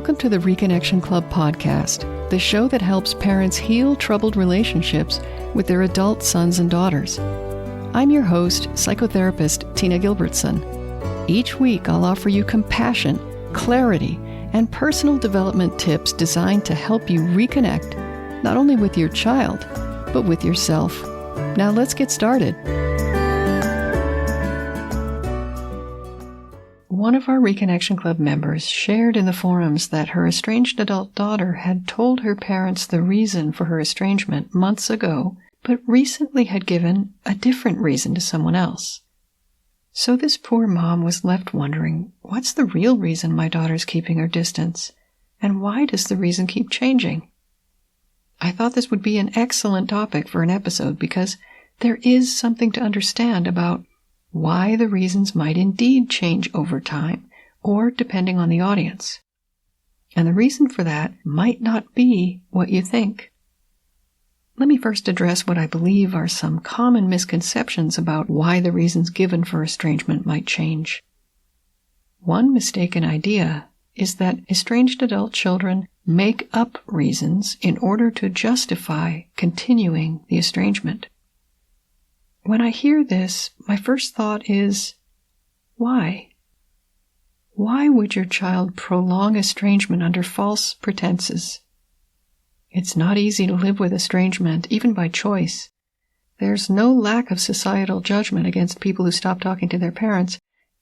Welcome to the Reconnection Club podcast, the show that helps parents heal troubled relationships with their adult sons and daughters. I'm your host, psychotherapist Tina Gilbertson. Each week, I'll offer you compassion, clarity, and personal development tips designed to help you reconnect, not only with your child, but with yourself. Now let's get started. One of our Reconnection Club members shared in the forums that her estranged adult daughter had told her parents the reason for her estrangement months ago, but recently had given a different reason to someone else. So this poor mom was left wondering, what's the real reason my daughter's keeping her distance? And why does the reason keep changing? I thought this would be an excellent topic for an episode because there is something to understand about why the reasons might indeed change over time, or depending on the audience. And the reason for that might not be what you think. Let me first address what I believe are some common misconceptions about why the reasons given for estrangement might change. One mistaken idea is that estranged adult children make up reasons in order to justify continuing the estrangement. When I hear this, my first thought is, why? Why would your child prolong estrangement under false pretenses? It's not easy to live with estrangement, even by choice. There's no lack of societal judgment against people who stop talking to their parents,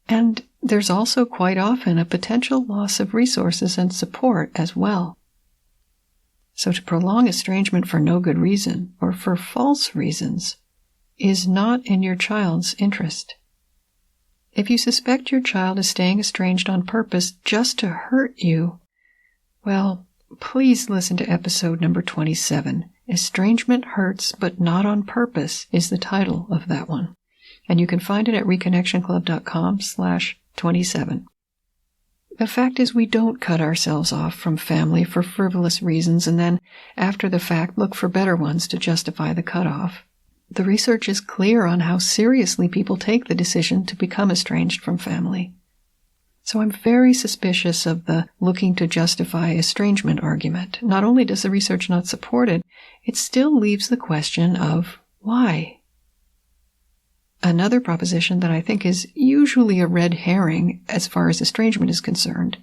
and there's also quite often a potential loss of resources and support as well. So to prolong estrangement for no good reason, or for false reasons, is not in your child's interest. If you suspect your child is staying estranged on purpose just to hurt you, well, please listen to episode number 27. Estrangement Hurts But Not on Purpose is the title of that one. And you can find it at reconnectionclub.com/27. The fact is we don't cut ourselves off from family for frivolous reasons and then, after the fact, look for better ones to justify the cutoff. The research is clear on how seriously people take the decision to become estranged from family. So I'm very suspicious of the looking to justify estrangement argument. Not only does the research not support it, it still leaves the question of why. Another proposition that I think is usually a red herring as far as estrangement is concerned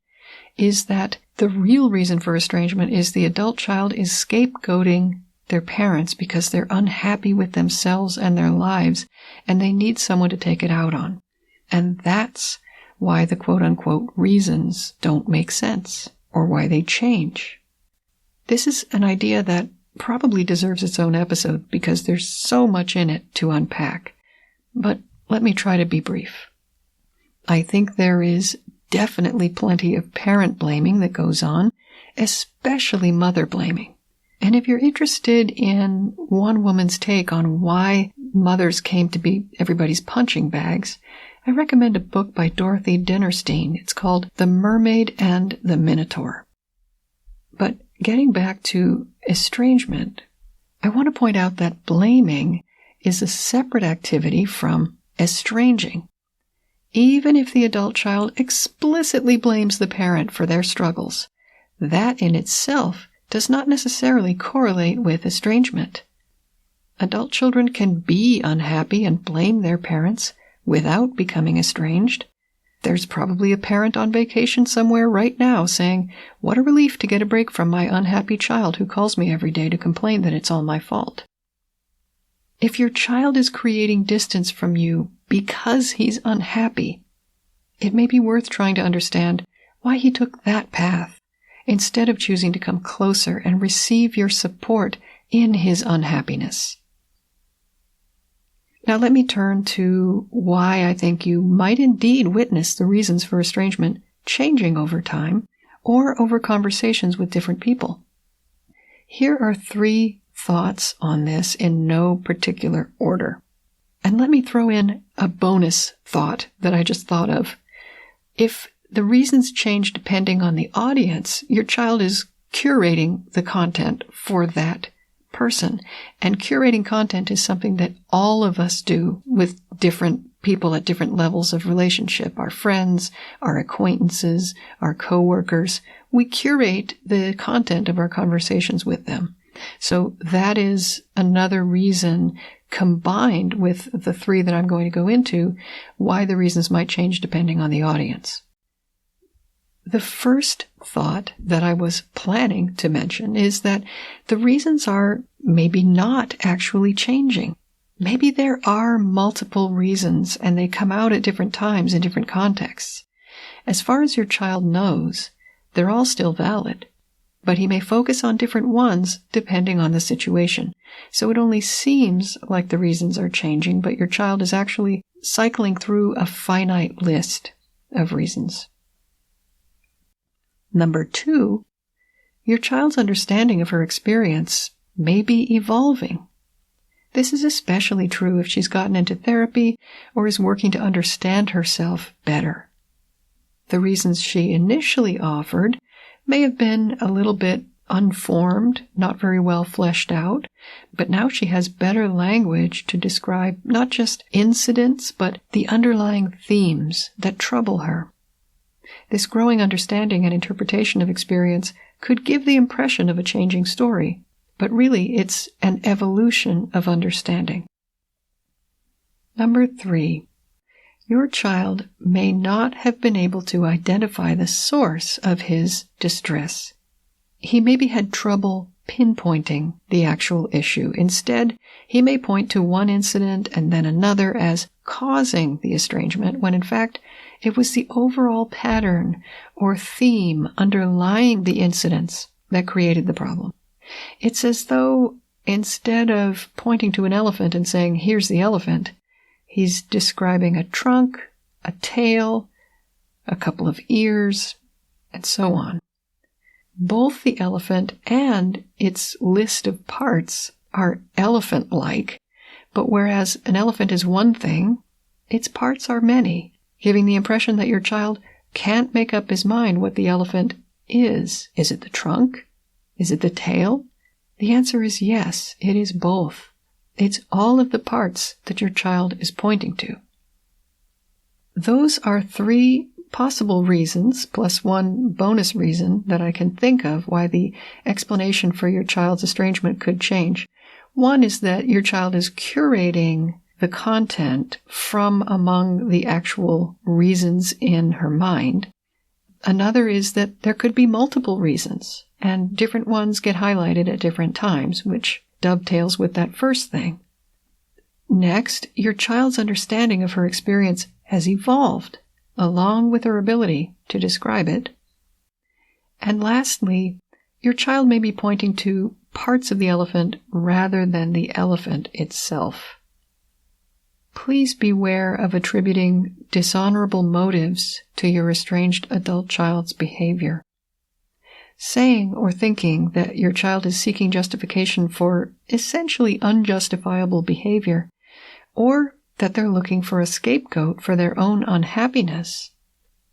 is that the real reason for estrangement is the adult child is scapegoating their parents because they're unhappy with themselves and their lives, and they need someone to take it out on. And that's why the quote-unquote reasons don't make sense, or why they change. This is an idea that probably deserves its own episode because there's so much in it to unpack. But let me try to be brief. I think there is definitely plenty of parent blaming that goes on, especially mother blaming. And if you're interested in one woman's take on why mothers came to be everybody's punching bags, I recommend a book by Dorothy Dinnerstein. It's called The Mermaid and the Minotaur. But getting back to estrangement, I want to point out that blaming is a separate activity from estranging. Even if the adult child explicitly blames the parent for their struggles, that in itself does not necessarily correlate with estrangement. Adult children can be unhappy and blame their parents without becoming estranged. There's probably a parent on vacation somewhere right now saying, "What a relief to get a break from my unhappy child who calls me every day to complain that it's all my fault." If your child is creating distance from you because he's unhappy, it may be worth trying to understand why he took that path, instead of choosing to come closer and receive your support in his unhappiness. Now let me turn to why I think you might indeed witness the reasons for estrangement changing over time or over conversations with different people. Here are 3 thoughts on this in no particular order. And let me throw in a bonus thought that I just thought of. If the reasons change depending on the audience, your child is curating the content for that person. And curating content is something that all of us do with different people at different levels of relationship, our friends, our acquaintances, our coworkers. We curate the content of our conversations with them. So that is another reason, combined with the three that I'm going to go into, why the reasons might change depending on the audience. The first thought that I was planning to mention is that the reasons are maybe not actually changing. Maybe there are multiple reasons and they come out at different times in different contexts. As far as your child knows, they're all still valid, but he may focus on different ones depending on the situation. So it only seems like the reasons are changing, but your child is actually cycling through a finite list of reasons. Number 2, your child's understanding of her experience may be evolving. This is especially true if she's gotten into therapy or is working to understand herself better. The reasons she initially offered may have been a little bit unformed, not very well fleshed out, but now she has better language to describe not just incidents, but the underlying themes that trouble her. This growing understanding and interpretation of experience could give the impression of a changing story, but really it's an evolution of understanding. Number 3, your child may not have been able to identify the source of his distress. He maybe had trouble pinpointing the actual issue. Instead, he may point to one incident and then another as causing the estrangement, when in fact it was the overall pattern or theme underlying the incidents that created the problem. It's as though instead of pointing to an elephant and saying, "Here's the elephant," he's describing a trunk, a tail, a couple of ears, and so on. Both the elephant and its list of parts are elephant-like, but whereas an elephant is one thing, its parts are many, giving the impression that your child can't make up his mind what the elephant is. Is it the trunk? Is it the tail? The answer is yes, it is both. It's all of the parts that your child is pointing to. Those are 3 possible reasons, plus one bonus reason that I can think of why the explanation for your child's estrangement could change. One is that your child is curating the content from among the actual reasons in her mind. Another is that there could be multiple reasons, and different ones get highlighted at different times, which dovetails with that first thing. Next, your child's understanding of her experience has evolved, along with her ability to describe it. And lastly, your child may be pointing to parts of the elephant rather than the elephant itself. Please beware of attributing dishonorable motives to your estranged adult child's behavior. Saying or thinking that your child is seeking justification for essentially unjustifiable behavior, or that they're looking for a scapegoat for their own unhappiness,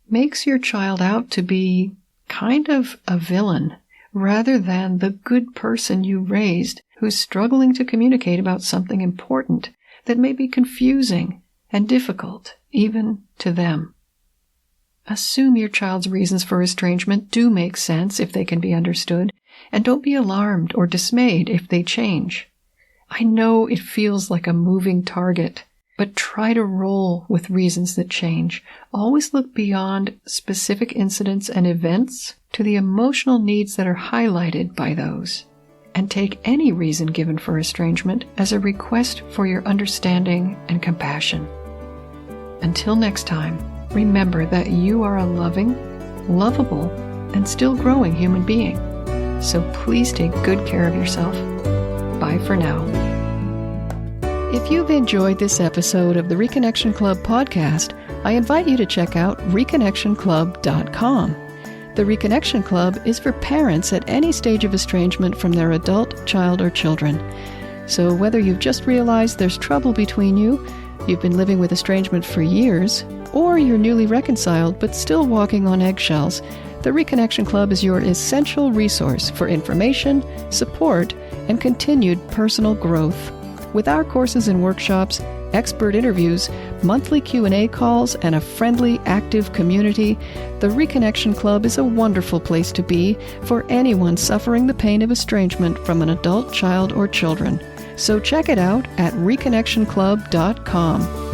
makes your child out to be kind of a villain rather than the good person you raised who's struggling to communicate about something important that may be confusing and difficult, even to them. Assume your child's reasons for estrangement do make sense if they can be understood, and don't be alarmed or dismayed if they change. I know it feels like a moving target, but try to roll with reasons that change. Always look beyond specific incidents and events to the emotional needs that are highlighted by those, and take any reason given for estrangement as a request for your understanding and compassion. Until next time, remember that you are a loving, lovable, and still growing human being. So please take good care of yourself. Bye for now. If you've enjoyed this episode of the Reconnection Club podcast, I invite you to check out reconnectionclub.com. The Reconnection Club is for parents at any stage of estrangement from their adult, child, or children. So whether you've just realized there's trouble between you, you've been living with estrangement for years, or you're newly reconciled but still walking on eggshells, the Reconnection Club is your essential resource for information, support, and continued personal growth. With our courses and workshops, expert interviews, monthly Q&A calls, and a friendly, active community, the Reconnection Club is a wonderful place to be for anyone suffering the pain of estrangement from an adult, child, or children. So check it out at reconnectionclub.com.